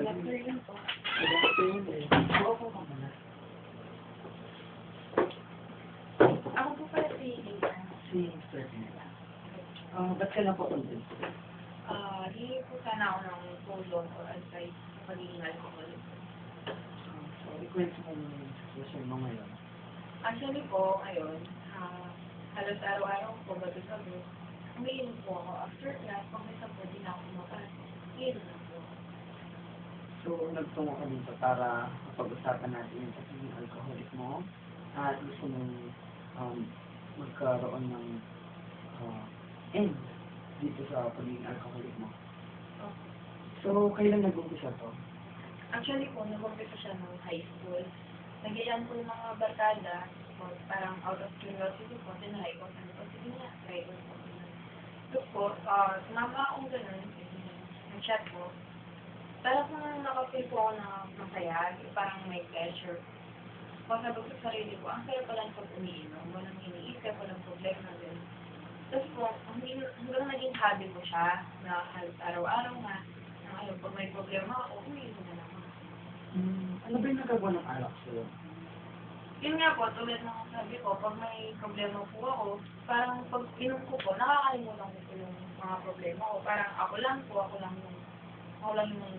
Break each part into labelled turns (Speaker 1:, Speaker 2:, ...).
Speaker 1: afternoon po.
Speaker 2: Good afternoon eh. Opo ka muna.
Speaker 1: Ako po pala si Lisa.
Speaker 2: Si Mr. Pinela. Ba't ka na po kundin?
Speaker 1: Hindi po sana ako ng tulong or advice sa pagiging alcoholic.
Speaker 2: Sorry, kwento mo muna yung sitwasyon mo ngayon.
Speaker 1: Actually po, ngayon, halos araw-araw po gabi-gabi, umiinom po ako. After class, pag may sapo, di na ako kumapasok. Umiinom na po.
Speaker 2: So, nagtungo ka dito para mapag-usapan natin yung pagiging alcoholic mo at gusto mong magkaroon ng end dito sa pagiging alcoholic mo.
Speaker 1: Okay.
Speaker 2: So, kailan nag-umpisa to?
Speaker 1: Actually po, nag-umpisa siya ng high school. Nagyayan po yung mga barkada, so, parang out of curiosity po, tinry ko. Sabi ko, sige nga, try ko po. So po, sumama akong ganun, nag-chat po. Parang kung nakapil po ako na masaya, parang may pleasure. Kung sabi ko sa sarili ko, ang saya pala pag umiinom, walang iniisip, walang problema din. Tapos po, hanggang naging hobby ko siya, na halos araw-araw nga, na ngayon, pag may problema ako, umiinom na lang.
Speaker 2: Ano ba yung nagagawa ng alak sa'yo?
Speaker 1: Yun nga po, tulad ng sabi ko, pag may problema po ako, parang pag inom ko po, nakakalimutan ko po yung mga problema ko. Parang ako lang yung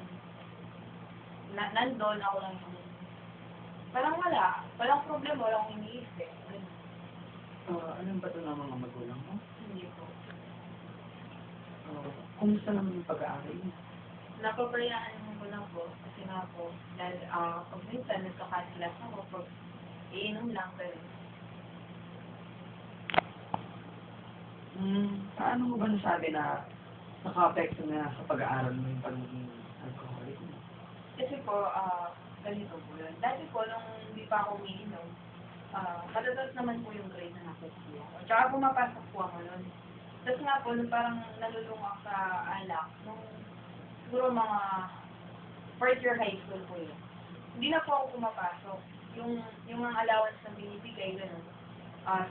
Speaker 1: nandun, ako lang yung, parang walang problema, walang iniisip.
Speaker 2: Anong ba ito ng mga magulang mo?
Speaker 1: Hindi po.
Speaker 2: Kumusta naman yung pag-aaral mo?
Speaker 1: Napabayaan ko lang po, kasi nga po, dahil pag minsan nagkakasilas ako, pag iinom lang, pero
Speaker 2: Paano mo ba nasabi na naka-apekto na sa pag-aaral mo yung pagiging alcoholic mo?
Speaker 1: kasi po, ganito po yun. Dati po, nung hindi pa ako umiinom, matatas naman po yung grade na nakukuha ko. Tsaka pumapasok po ako nun. Tapos nga po, nung parang nalulung ako sa alak, nung siguro mga fourth year high school po yun. Hindi na po ako pumapasok. Yung ang allowance na binibigay, gano'n.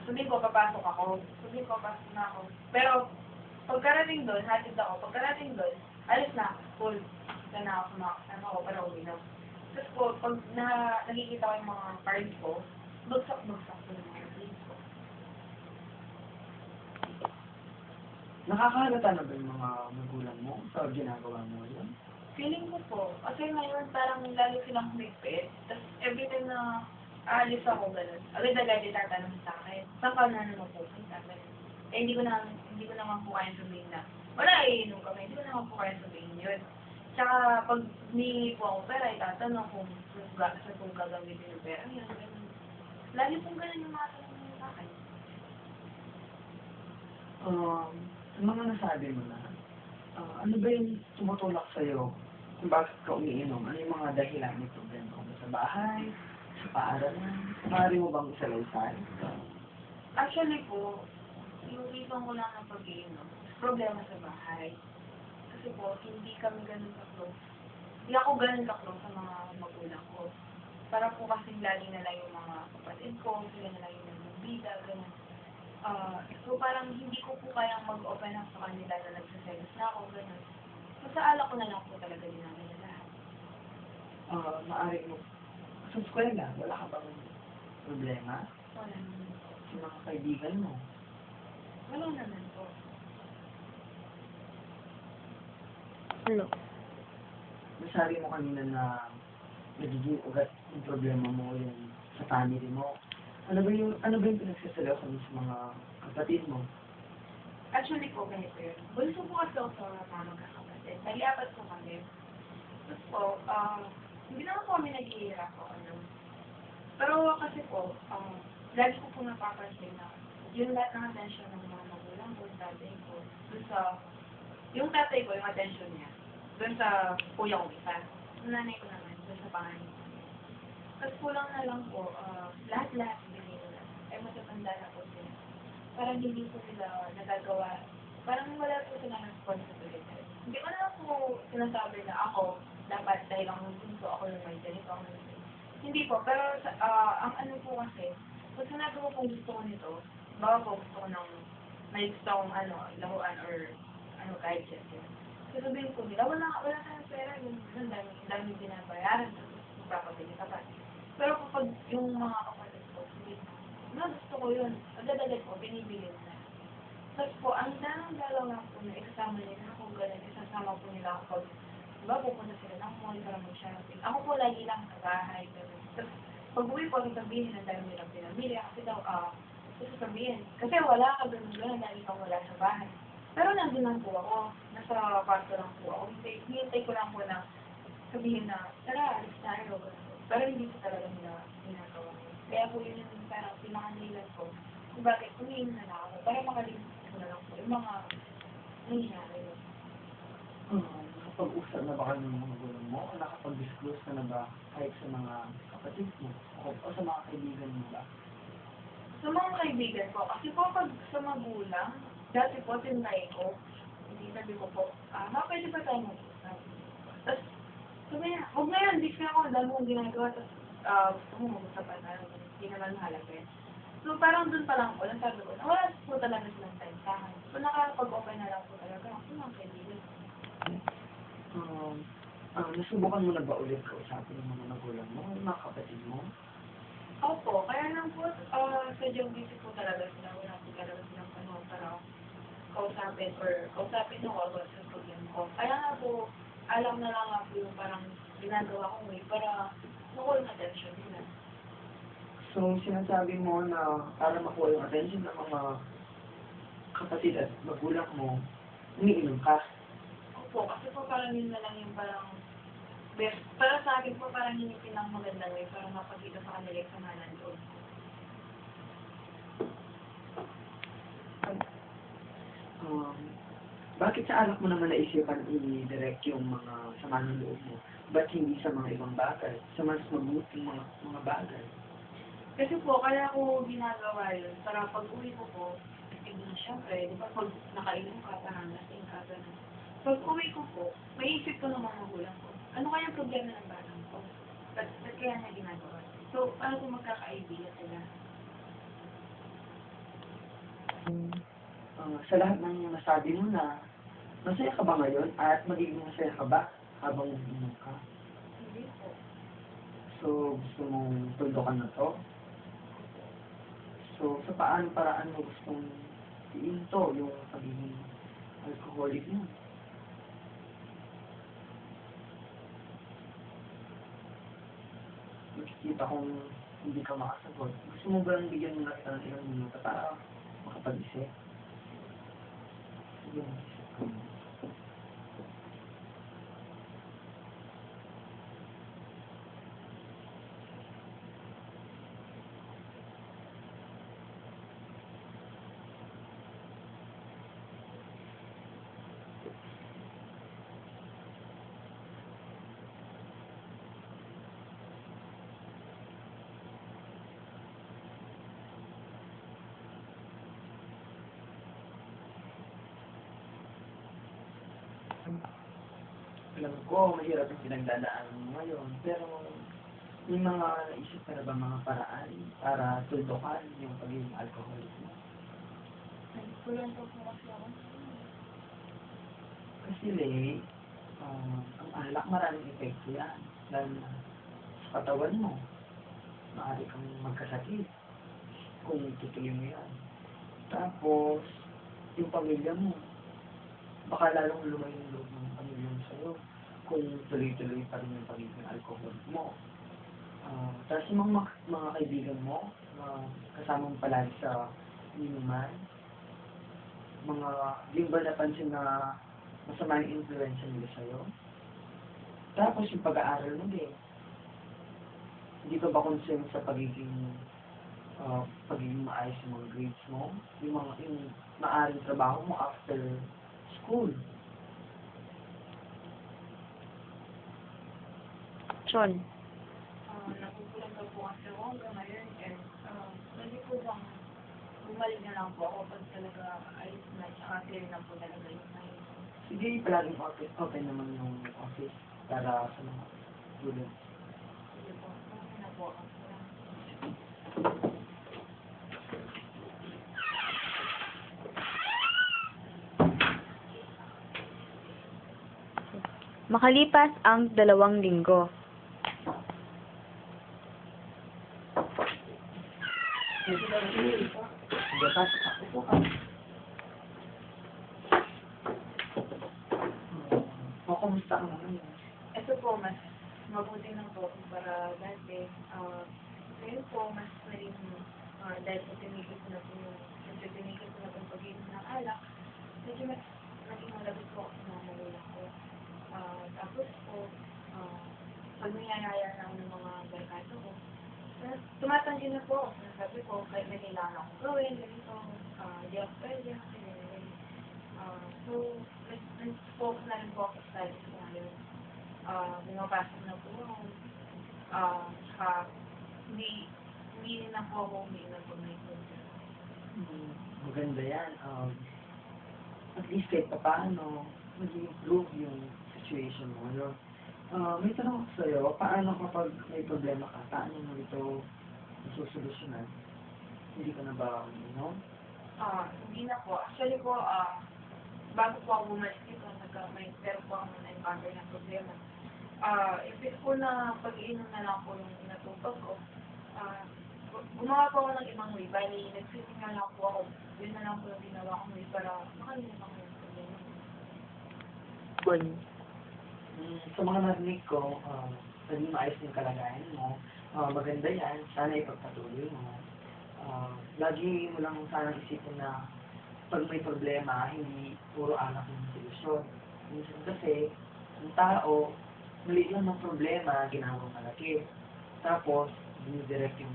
Speaker 1: Sabihin ko, papasok ako. Sabihin ko, papasok na ako. Pero, pagkarating doon, hatid ako. Pagkarating doon, alis na ako. Full. Isa na ako, ako para uminom. Tapos po, pag nakikita ko yung mga cards ko, bagsak-bagsak ko yung mga grades ko.
Speaker 2: Nakakahalata na ba yung mga magulang mo sa ginagawa mo yun?
Speaker 1: Feeling ko po, kasi ngayon parang lalo silang humigpit. Tapos every time na aalis ako gano'n, agad-agad itatanong sa akin, saan ka na naman pupunta? Eh, hindi ko naman po kaya sabihin na, wala iinom kami, hindi ko naman po kaya sabihin yun. Tsaka pag humingi po ako pera, itatanong kung sa kung gagamitin yung pera yun. Lagi pong ganun yung mga tanong nila sa akin.
Speaker 2: Sa mga nasabi mo na, ano ba yung tumutulak sa'yo kung bakit ka umiinom? Ano yung mga dahilan ng problema mo sa bahay, sa paaralan? Maaari mo bang isalaysay?
Speaker 1: Actually po, yung reason ko lang ng pag-iinom, problema sa bahay. Kasi po, hindi kami ganun ka-close. Hindi ako ganun ka-close sa mga magulang ko. Para po kasi lagi na lang yung mga kapatid ko, sila na lang yung nagbibida, ganun. So parang hindi ko po kayang mag-open up sa kanila na nagsaselos na ako, ganun. So sa alak ko na lang po talaga din namin na lahat.
Speaker 2: Maaari mo, sa eskwela, wala ka bang problema?
Speaker 1: Wala naman po.
Speaker 2: Sa mga kaibigan mo?
Speaker 1: Wala naman po.
Speaker 2: Ano? Nasabi mo kanina na nagiging ugat yung problema mo yung sa family mo. Ano ba yung pinagsasalasan mo sa mga kapatid mo?
Speaker 1: Actually po, ganito yun. Bunso po kasi ako sa mga magkakapatid. Nag-iapat po kami. Tapos po, hindi naman po kami nag-iirap o ano. Pero kasi po, lagi ko po napapansin na yung lahat ng attention ng mga magulang ko, yung tatay ko, dun sa, yung tatay ko, yung attention niya, dun sa kuya ko isa. Yung nanay ko naman, dun sa panganay ko. Tapos kulang na lang po, lahat-lahat binigay nila. Eh, matatanda na po sila. Parang hindi po sila nagagawa. Parang wala po sila ng responsibility. Hindi ko na po sinasabi na ako, dapat dahil ako ng punto, ako yung may ganito, ako yung may. Hindi po, pero ang ano po kasi, kung sinabi ko kung gusto ko nito, baka po gusto ko ng, may gusto akong laruan or kahit siya. sasabihin po nila, wala tayong pera, yung dami binabayaran, tapos magpapabili ka pa. Pero kapag yung mga kapatid ko, hindi na, gusto ko yun, agad-agad po, binibili na. Tapos po, ang dalang lang po na isasama nila kung gano'n, isasama po nila kapag, diba, pupunta sila ng mall para mag-shopping. Ako po lagi lang sa bahay, gano'n. Tapos, pag-uwi po, sasabihin na dahil nilang pinamili, kasi daw, sasabihin, kasi wala ka gano'n, dahil kang wala sa bahay. Pero nandun lang po ako, nasa kwarto lang po ako, hintay ko lang po na sabihin na, tara, alis tayo, gano'n. Pero hindi po talaga nila ginagawa. Kaya po yun yung parang pinakanilan ko, kung bakit umiinom na lang ako, para makalimutan ko na lang po yung mga nangyayari.
Speaker 2: Nakapag-usap na ba kayo ng mga magulang mo? O nakapag-disclose ka na ba kahit sa mga kapatid mo? O sa mga kaibigan mo ba?
Speaker 1: Sa mga kaibigan ko, kasi po pag sa magulang, dati po tinry ko, hindi sabi ko po, pwede ba tayo mag-usap? Tapos, sabi niya, huwag na yan, dis na ako, ang dami kong ginagawa, tapos gusto mo mag-usap pa tayo, hindi naman mahalaga yan. So, parang dun pa lang po, nasabi ko, na wala po talaga silang time sa akin. So, nakakapag-open na lang po talaga ako sa mga kaibigan.
Speaker 2: Nasubukan mo na ba ulit kausapin ng mga magulang mo, mga kapatid mo?
Speaker 1: Opo, kaya lang po, sadyang busy po talaga sila, wala po talaga silang panahon para kausapin ako about sa problem ko. Kaya nga po, alam na lang nga po yung parang ginagawa kong way para makuha yung attention nila.
Speaker 2: So, sinasabi mo na para makuha yung attention ng mga kapatid at magulang mo, umiinom ka.
Speaker 1: Opo, kasi po parang yun na lang yung parang best. Para sa akin po, parang yun yung pinang-magandang way para mapakita sa kanila yung samahan loob.
Speaker 2: Bakit sa alak mo naman naisipan i-direct yung mga sama ng loob mo? Ba't hindi sa mga ibang bagay? Sa mas mabuting mga bagay?
Speaker 1: Kasi po, kaya ko ginagawa yun para pag uwi ko po, syempre, di ba pag nakainom ka, parang lasing ka, gano'n. Pag uwi ko po, may isip ko ng mga magulang ko. Ano kaya ang problema ng batang ko? Ba't kaya niya ginagawa? So, paano kung magkakaibigan sila?
Speaker 2: Sa lahat ng nasabi mo na, masaya ka ba ngayon? At magiging masaya ka ba habang uminom ka?
Speaker 1: Hindi po.
Speaker 2: So, gusto mong tuldukan na to? So, sa paraan mo gustong iinto yung pagiging alcoholic mo? Nakikita kong hindi ka makasagot. Gusto mo ba lang bigyan mo na kita ng ilang minuto para makapag-isip? Sige, mag-isip ka. Alam ko, mahirap yung pinagdadaan mo ngayon, pero may mga naisip ka na ba mga paraan para tuldukan yung pagiging alcoholic mo?
Speaker 1: Nagkulang po kasi ako.
Speaker 2: Kasi ang alak maraming epekto yan. Dahil sa katawan mo, maaari kang magkasakit kung tutuloy mo yan. Tapos, yung pamilya mo, baka lalong lumayo yung loob ng pamilya mo sa'yo kung tuloy-tuloy pa rin yung pagiging alcohol mo. Tapos yung mga kaibigan mo, kasama mo palagi sa inuman, mga di ba napansin na masama yung influensya nila sa'yo? Tapos yung pag-aaral mo din, hindi ka ba concerned sa pagiging maayos yung mga grades mo? Yung maaring trabaho mo after school?
Speaker 3: John.
Speaker 1: Nakukulang daw po kasi ako hanggang ngayon. Pwede po bang bumalik na lang po ako pag talaga ayos na, tsaka clear na po talaga yung mind ko.
Speaker 2: Sige, palaging open naman yung office para sa mga students.
Speaker 1: Sige po, okay na po ako.
Speaker 3: Makalipas ang 2 linggo.
Speaker 2: Sige, pasok ako po ka. O, kumusta ka naman?
Speaker 1: Ito po, mas mabuti na po para dati. Ngayon po, mas naging, dahil po tinigil ko na po yung, medyo tinigil ko na po yung pag-inom ng alak, medyo mas naging malabot po ako sa mga magulang ko. Tapos po, pag niyayaya na ako ng mga barkado ko, tumatanggi na po. Sabi ko, kahit may kailangan akong gawin, ganito, di ako pwede, kasi so, nag-focus na rin po ako sa studies ko ngayon. Bumabasok na po ako. Saka, hindi na po ako umiinom po na ito.
Speaker 2: Maganda yan. At least kahit pa paano, mag-improve yung situation mo. No? May tanong ako sa'yo, paano kapag may problema ka, paano mo ito susolusyonan? Hindi ka na ba uminom?
Speaker 1: Hindi na po. Actually po, bago po ako bumalik dito, meron po ako na-encounter ng problema. Imbis po na pag-iinom na lang po yung natupag ko, gumawa po ako ng ibang way. Bali, nag-sitting na lang po ako. Yun na lang po yung ginawa ko way para makalimutan ko yung problema.
Speaker 2: Sa mga narinig ko, naging maayos yung kalagayan mo. Maganda yan. Sana ipagpatuloy mo. Lagi mo lang sana isipin na pag may problema, hindi puro anak yung solusyon. Minsan kasi, ang tao, maliit lang ng problema, ginawang malaki. Tapos, dinidirect yung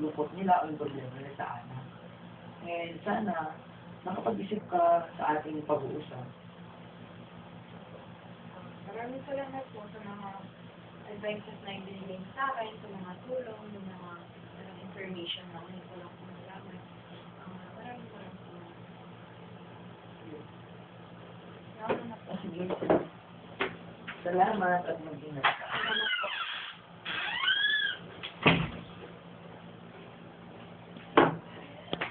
Speaker 2: lungkot nila o yung problema nila sa anak. And sana, nakapag-isip ka sa ating pag-uusap.
Speaker 1: Maraming salamat po sa mga advices na ibinigay sa akin, sa mga tulong, yung mga information na ngayon ko lang po malaman. Maraming salamat.
Speaker 2: Sige. Salamat at mag-ingat.